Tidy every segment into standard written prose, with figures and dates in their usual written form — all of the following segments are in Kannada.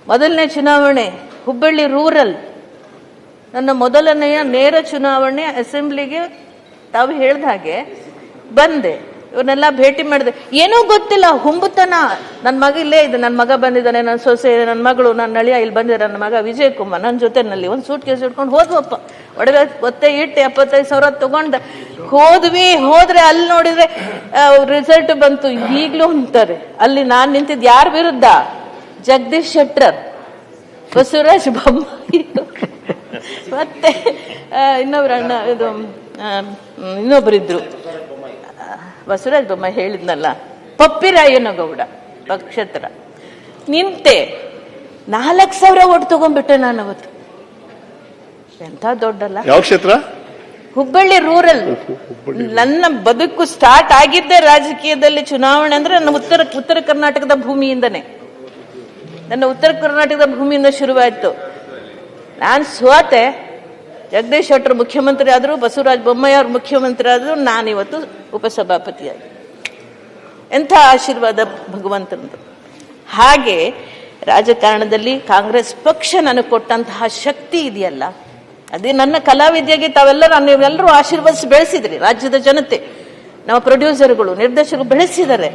ಮೊದಲನೇ ಚುನಾವಣೆ ಹುಬ್ಬಳ್ಳಿ ರೂರಲ್, ನನ್ನ ಮೊದಲನೆಯ ನೇರ ಚುನಾವಣೆ ಅಸೆಂಬ್ಲಿಗೆ ತಾವು ಹೇಳ್ದ ಹಾಗೆ ಬಂದೆ. ಇವನ್ನೆಲ್ಲ ಭೇಟಿ ಮಾಡಿದೆ. ಏನೂ ಗೊತ್ತಿಲ್ಲ, ಹುಂಬುತನ. ನನ್ನ ಮಗ ಇಲ್ಲೇ ಇದೆ, ನನ್ನ ಮಗ ಬಂದಿದ್ದಾನೆ, ನನ್ನ ಸೊಸೆ, ನನ್ನ ಮಗಳು, ನನ್ನ ಅಳಿಯ ಇಲ್ಲಿ ಬಂದಿದ್ದಾರೆ, ನನ್ನ ಮಗ ವಿಜಯ್ ಕುಮಾರ್ ನನ್ನ ಜೊತೆನಲ್ಲಿ ಒಂದು ಸೂಟ್ ಕೇಸ್ ಇಟ್ಕೊಂಡು ಹೋದ್ವಪ್ಪ. ಒಡವೆ ಒತ್ತೆ ಇಟ್ಟು 75,000 ತಗೊಂಡು ಹೋದ್ರೆ ಅಲ್ಲಿ ನೋಡಿದ್ರೆ ರಿಸಲ್ಟ್ ಬಂತು. ಈಗ್ಲೂ ಅಂತಾರೆ ಅಲ್ಲಿ ನಾನು ನಿಂತಿದ್ದು ಯಾರ ವಿರುದ್ಧ? ಜಗದೀಶ್ ಶೆಟ್ಟರ್, ಬಸವರಾಜ ಬೊಮ್ಮಾಯಿ, ಮತ್ತೆ ಇನ್ನೊಬ್ರು ಅಣ್ಣ, ಇದು ಇನ್ನೊಬ್ಬರಿದ್ರು, ಬಸವರಾಜ ಬೊಮ್ಮಾಯಿ ಹೇಳಿದ್ನಲ್ಲ, ಪಪ್ಪಿರಾಯನಗೌಡ ಪಕ್ಷೇತರ ನಿಂತೆ 4,000 ಓಟ್ ತಗೊಂಡ್ಬಿಟ್ಟೆ ನಾನು ಅವತ್ತು. ಎಂತ ದೊಡ್ಡಲ್ಲ. ಯಾವ ಕ್ಷೇತ್ರ? ಹುಬ್ಬಳ್ಳಿ ರೂರಲ್. ನನ್ನ ಬದುಕು ಸ್ಟಾರ್ಟ್ ಆಗಿದ್ದೆ ರಾಜಕೀಯದಲ್ಲಿ ಚುನಾವಣೆ ಅಂದ್ರೆ ನನ್ನ ಉತ್ತರ ಕರ್ನಾಟಕದ ಭೂಮಿಯಿಂದನೇ, ನನ್ನ ಉತ್ತರ ಕರ್ನಾಟಕದ ಭೂಮಿಯಿಂದ ಶುರುವಾಯಿತು. ನಾನು ಸೋತೆ, ಜಗದೀಶ್ ಶೆಟ್ಟರ್ ಮುಖ್ಯಮಂತ್ರಿ ಆದರು, ಬಸವರಾಜ ಬೊಮ್ಮಾಯಿ ಅವರು ಮುಖ್ಯಮಂತ್ರಿ ಆದರು, ನಾನಿವತ್ತು ಉಪಸಭಾಪತಿಯಾಗಿ. ಎಂಥ ಆಶೀರ್ವಾದ ಭಗವಂತನದು. ಹಾಗೆ ರಾಜಕಾರಣದಲ್ಲಿ ಕಾಂಗ್ರೆಸ್ ಪಕ್ಷ ನನಗೆ ಕೊಟ್ಟಂತಹ ಶಕ್ತಿ ಇದೆಯಲ್ಲ, ಅದೇ ನನ್ನ ಕಲಾವಿದೆಯಾಗಿ ನೀವೆಲ್ಲರೂ ಆಶೀರ್ವದಿಸಿ ಬೆಳೆಸಿದ್ರಿ. ರಾಜ್ಯದ ಜನತೆ, ನಮ್ಮ ಪ್ರೊಡ್ಯೂಸರ್ಗಳು, ನಿರ್ದೇಶಕರು ಬೆಳೆಸಿದ್ದಾರೆ.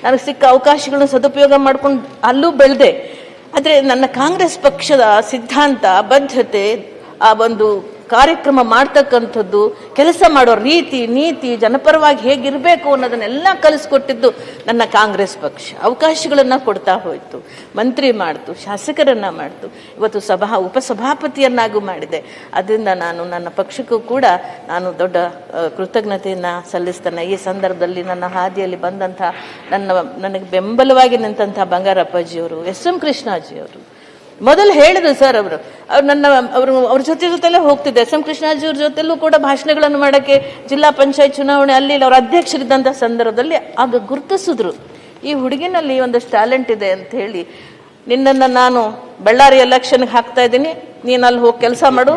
ನನಗೆ ಸಿಕ್ಕ ಅವಕಾಶಗಳನ್ನ ಸದುಪಯೋಗ ಮಾಡ್ಕೊಂಡು ಅಲ್ಲೂ ಬೆಳೆದೆ. ಆದರೆ ನನ್ನ ಕಾಂಗ್ರೆಸ್ ಪಕ್ಷದ ಸಿದ್ಧಾಂತ, ಬದ್ಧತೆ, ಆ ಒಂದು ಕಾರ್ಯಕ್ರಮ ಮಾಡ್ತಕ್ಕಂಥದ್ದು, ಕೆಲಸ ಮಾಡೋ ರೀತಿ ನೀತಿ, ಜನಪರವಾಗಿ ಹೇಗಿರಬೇಕು ಅನ್ನೋದನ್ನೆಲ್ಲ ಕಲಿಸ್ಕೊಟ್ಟಿದ್ದು ನನ್ನ ಕಾಂಗ್ರೆಸ್ ಪಕ್ಷ. ಅವಕಾಶಗಳನ್ನ ಕೊಡ್ತಾ ಹೋಯ್ತು, ಮಂತ್ರಿ ಮಾಡ್ತು, ಶಾಸಕರನ್ನ ಮಾಡ್ತು, ಇವತ್ತು ಉಪಸಭಾಪತಿಯನ್ನಾಗೂ ಮಾಡಿದೆ. ಅದರಿಂದ ನಾನು ನನ್ನ ಪಕ್ಷಕ್ಕೂ ಕೂಡ ನಾನು ದೊಡ್ಡ ಕೃತಜ್ಞತೆಯನ್ನ ಸಲ್ಲಿಸ್ತೇನೆ. ಈ ಸಂದರ್ಭದಲ್ಲಿ ನನ್ನ ಹಾದಿಯಲ್ಲಿ ಬಂದಂಥ ನನಗೆ ಬೆಂಬಲವಾಗಿ ನಿಂತಹ ಬಂಗಾರಪ್ಪಾಜಿಯವರು, ಎಸ್.ಎಂ. ಕೃಷ್ಣಾಜಿಯವರು ಮೊದಲು ಹೇಳಿದ್ರು ಸರ್, ಅವ್ರ ಜೊತೆಲೇ ಹೋಗ್ತಿದ್ದೆ. ಎಸ್.ಎಂ. ಕೃಷ್ಣಾಜಿಯವ್ರ ಜೊತೆಲೂ ಕೂಡ ಭಾಷಣಗಳನ್ನು ಮಾಡಕ್ಕೆ ಜಿಲ್ಲಾ ಪಂಚಾಯತ್ ಚುನಾವಣೆ ಅಲ್ಲಿ ಅವ್ರ ಅಧ್ಯಕ್ಷರಿದ್ದಂಥ ಸಂದರ್ಭದಲ್ಲಿ ಆಗ ಗುರುತಿಸಿದ್ರು, ಈ ಹುಡುಗಿನಲ್ಲಿ ಒಂದಷ್ಟು ಟ್ಯಾಲೆಂಟ್ ಇದೆ ಅಂತ ಹೇಳಿ, ನಿನ್ನನ್ನು ನಾನು ಬಳ್ಳಾರಿ ಎಲೆಕ್ಷನ್ಗೆ ಹಾಕ್ತಾ ಇದ್ದೀನಿ, ನೀನು ಅಲ್ಲಿ ಹೋಗಿ ಕೆಲಸ ಮಾಡು,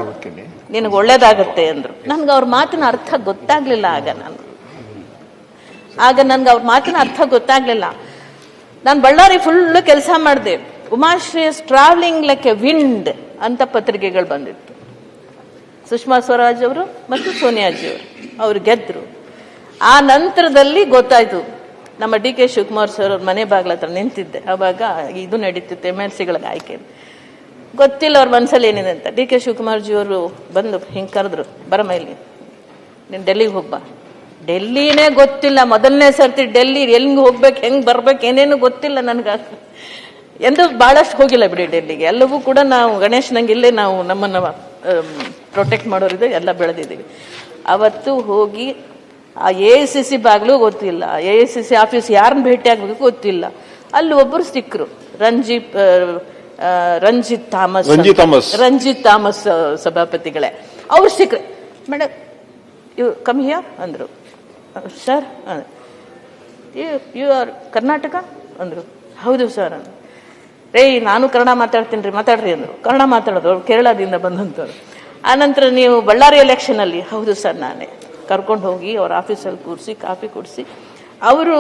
ನಿನಗೆ ಒಳ್ಳೇದಾಗತ್ತೆ ಅಂದ್ರು. ನನ್ಗೆ ಅವ್ರ ಮಾತಿನ ಅರ್ಥ ಗೊತ್ತಾಗ್ಲಿಲ್ಲ. ಆಗ ನನ್ಗೆ ಅವ್ರ ಮಾತಿನ ಅರ್ಥ ಗೊತ್ತಾಗ್ಲಿಲ್ಲ. ನಾನು ಬಳ್ಳಾರಿ ಫುಲ್ ಕೆಲಸ ಮಾಡಿದೆ. Umashree travelling like A wind ಅಂತ ಪತ್ರಿಕೆಗಳು ಬಂದಿತ್ತು. ಸುಷ್ಮಾ ಸ್ವರಾಜ್ ಅವರು ಮತ್ತು ಸೋನಿಯಾಜಿಯವರು ಅವರು ಗೆದ್ರು. ಆ ನಂತರದಲ್ಲಿ ಗೊತ್ತಾಯ್ತು, ನಮ್ಮ ಡಿ ಕೆ ಶಿವಕುಮಾರ್ ಸರ್ ಅವ್ರ ಮನೆ ಬಾಗ್ಲ ಹತ್ರ ನಿಂತಿದ್ದೆ. ಅವಾಗ ಇದು ನಡೀತಿತ್ತು, MLC-ಗಳಿಗೆ ಆಯ್ಕೆ. ಗೊತ್ತಿಲ್ಲ ಅವ್ರ ಮನಸ್ಸಲ್ಲಿ ಏನಿದೆ ಅಂತ. ಡಿ ಕೆ ಶಿವಕುಮಾರ್ ಜಿ ಅವರು ಬಂದು ಹಿಂಗೆ ಕರೆದ್ರು, ಬರಮ್ಮ ಇಲ್ಲಿ, ನೀನು ಡೆಲ್ಲಿಗೆ ಹೋಗ್ಬಾ. ಡೆಲ್ಲಿನೇ ಗೊತ್ತಿಲ್ಲ, ಮೊದಲನೇ ಸರ್ತಿ ಡೆಲ್ಲಿ, ಎಲ್ಲಿಗೆ ಹೋಗ್ಬೇಕು, ಹೆಂಗೆ ಬರ್ಬೇಕು, ಏನೇನು ಗೊತ್ತಿಲ್ಲ ನನಗೆ. ಎಂದು ಭಾಳಷ್ಟು ಹೋಗಿಲ್ಲ ಬಿಡಿ ಡೆಲ್ಲಿಗೆ. ಎಲ್ಲವೂ ಕೂಡ ನಾವು ಗಣೇಶನಂಗೆ ಇಲ್ಲೇ ನಾವು ನಮ್ಮನ್ನು ಪ್ರೊಟೆಕ್ಟ್ ಮಾಡೋರಿದೆ, ಎಲ್ಲ ಬೆಳೆದಿದ್ದೀವಿ. ಅವತ್ತು ಹೋಗಿ ಆ AICC ಬಾಗ್ಲೂ ಗೊತ್ತಿಲ್ಲ, AICC ಆಫೀಸ್ ಯಾರನ್ನ ಭೇಟಿ ಆಗ್ಬೇಕು ಗೊತ್ತಿಲ್ಲ. ಅಲ್ಲಿ ಒಬ್ಬರು ಸಿಕ್ಕರು, ರಂಜಿತ್ ಥಾಮಸ್ ಸಭಾಪತಿಗಳೇ. ಅವ್ರು ಸಿಕ್ಕರು. ಮೇಡಮ್ ಯು ಕಮ್ ಹಿಯರ್ ಅಂದರು. ಸರ್, ಯು ಆರ್ ಕರ್ನಾಟಕ ಅಂದರು. ಹೌದು ಸರ್ ಅಂದರು. ನಾನು ಕನ್ನಡ ಮಾತಾಡ್ತೀನಿ ರೀ, ಮಾತಾಡ್ರಿ ಅಂದರು. ಕನ್ನಡ ಮಾತಾಡೋದು, ಅವ್ರು ಕೇರಳದಿಂದ ಬಂದಂಥವ್ರು. ಆನಂತರ ನೀವು ಬಳ್ಳಾರಿ ಎಲೆಕ್ಷನಲ್ಲಿ? ಹೌದು ಸರ್ ನಾನೇ. ಕರ್ಕೊಂಡು ಹೋಗಿ ಅವ್ರ ಆಫೀಸಲ್ಲಿ ಕೂರಿಸಿ ಕಾಫಿ ಕುಡಿಸಿ, ಅವರು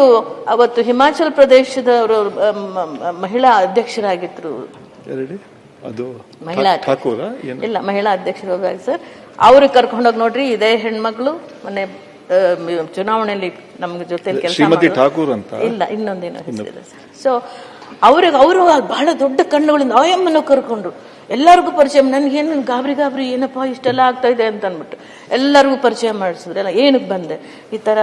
ಅವತ್ತು ಹಿಮಾಚಲ ಪ್ರದೇಶದ ಅವರು ಮಹಿಳಾ ಅಧ್ಯಕ್ಷರಾಗಿದ್ರು. ಮಹಿಳಾ ಅಧ್ಯಕ್ಷರು ಸರ್. ಅವ್ರಿಗೆ ಕರ್ಕೊಂಡೋಗಿ, ನೋಡ್ರಿ ಇದೇ ಹೆಣ್ಮಕ್ಳು ಮೊನ್ನೆ ಚುನಾವಣೆಯಲ್ಲಿ ನಮ್ಗೆ ಜೊತೆ ಕೆಲಸ ಇಲ್ಲ, ಇನ್ನೊಂದೇನೋ ಹೆಸರಿದೆ ಸರ್. ಸೊ ಅವರು ಬಹಳ ದೊಡ್ಡ ಕಣ್ಣುಗಳಿಂದ ಆಯಮ್ಮನ್ನು ಕರ್ಕೊಂಡ್ರು. ಎಲ್ಲರಿಗೂ ಪರಿಚಯ, ನನಗೇನು ಗಾಬರಿ ಏನಪ್ಪಾ ಇಷ್ಟೆಲ್ಲ ಆಗ್ತಾ ಇದೆ ಅಂತ ಅಂದ್ಬಿಟ್ಟು ಎಲ್ಲರಿಗೂ ಪರಿಚಯ ಮಾಡಿಸಿದ್ರಲ್ಲ. ಏನಕ್ಕೆ ಬಂದೆ, ಈ ಥರ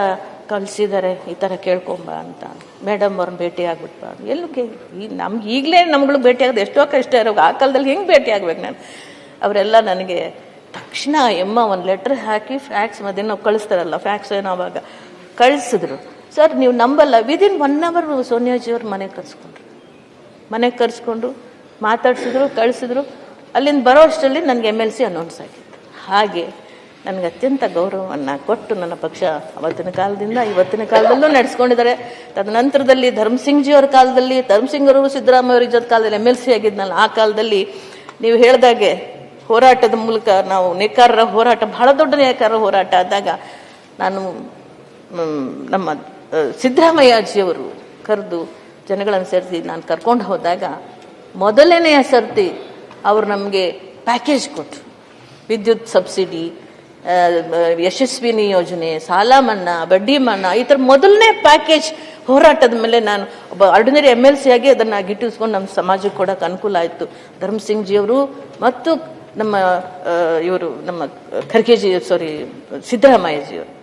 ಕಲಿಸಿದ್ದಾರೆ, ಈ ಥರ ಕೇಳ್ಕೊಂಬ ಅಂತ. ಮೇಡಮ್ ಅವ್ರನ್ನ ಭೇಟಿ ಆಗ್ಬಿಟ್ಬಾ. ನಮ್ಗೆ ಈಗಲೇ ನಮ್ಗಳು ಭೇಟಿ ಆಗೋದು ಎಷ್ಟೋ ಕಷ್ಟ ಇರೋದು, ಆ ಕಾಲದಲ್ಲಿ ಹೆಂಗೆ ಭೇಟಿ ಆಗ್ಬೇಕು ನಾನು? ಅವರೆಲ್ಲ ನನಗೆ ತಕ್ಷಣ ಒಂದು ಲೆಟರ್ ಹಾಕಿ ಫ್ಯಾಕ್ಸ್ ಮಧ್ಯೆ ನಾವು ಕಳಿಸ್ತಾರಲ್ಲ, ಫ್ಯಾಕ್ಸ್ ಏನೋ ಅವಾಗ ಕಳಿಸಿದ್ರು. ಸರ್ ನೀವು ನಂಬಲ್ಲ, ವಿದಿನ್ 1 hour ಸೋನಿಯಾಜಿಯವ್ರ ಮನೆಗೆ ಕರೆಸ್ಕೊಂಡು ಮಾತಾಡ್ಸಿದ್ರು, ಕಳಿಸಿದ್ರು. ಅಲ್ಲಿಂದ ಬರೋ ಅಷ್ಟರಲ್ಲಿ ನನಗೆ MLC ಅನೌನ್ಸ್ ಆಗಿತ್ತು. ಹಾಗೆ ನನಗೆ ಅತ್ಯಂತ ಗೌರವವನ್ನು ಕೊಟ್ಟು ನನ್ನ ಪಕ್ಷ ಅವತ್ತಿನ ಕಾಲದಿಂದ ಇವತ್ತಿನ ಕಾಲದಲ್ಲೂ ನಡೆಸ್ಕೊಂಡಿದ್ದಾರೆ. ತದನಂತರದಲ್ಲಿ ಧರ್ಮಸಿಂಗ್ಜಿಯವ್ರ ಕಾಲದಲ್ಲಿ, ಧರ್ಮಸಿಂಗ್ ಅವರು ಸಿದ್ದರಾಮಯ್ಯ ಅವ್ರ ಜೊತೆ ಕಾಲದಲ್ಲಿ MLC ಆಗಿದ್ನಲ್ಲ, ಆ ಕಾಲದಲ್ಲಿ ನೀವು ಹೇಳ್ದಾಗೆ ಹೋರಾಟದ ಮೂಲಕ ನಾವು ನೇಕಾರರ ಹೋರಾಟ, ಬಹಳ ದೊಡ್ಡ ನೇಕಾರರ ಹೋರಾಟ ಆದಾಗ ನಾನು ನಮ್ಮ ಸಿದ್ದರಾಮಯ್ಯಜಿಯವರು ಕರೆದು ಜನಗಳನ್ನು ಸೇರಿಸಿ ನಾನು ಕರ್ಕೊಂಡು ಹೋದಾಗ ಮೊದಲನೆಯ ಸರ್ತಿ ಅವರು ನಮಗೆ ಪ್ಯಾಕೇಜ್ ಕೊಟ್ಟರು. ವಿದ್ಯುತ್ ಸಬ್ಸಿಡಿ, ಯಶಸ್ವಿನಿ ಯೋಜನೆ, ಸಾಲ ಮನ್ನಾ, ಬಡ್ಡಿ ಮನ್ನಾ, ಈ ಥರ ಮೊದಲನೇ ಪ್ಯಾಕೇಜ್ ಹೋರಾಟದ ಮೇಲೆ ನಾನು ಒಬ್ಬ ಆರ್ಡಿನರಿ MLC ಆಗಿ ಅದನ್ನ ಗಿಟ್ಟಿಸ್ಕೊಂಡು ನಮ್ಮ ಸಮಾಜಕ್ಕೆ ಕೊಡೋಕೆ ಅನುಕೂಲ ಆಯಿತು. ಧರ್ಮಸಿಂಗ್ ಜಿ ಅವರು ಮತ್ತು ನಮ್ಮ ಇವರು ನಮ್ಮ ಖರ್ಗೆಜಿ ಸಿದ್ದರಾಮಯ್ಯ ಜಿ ಅವರು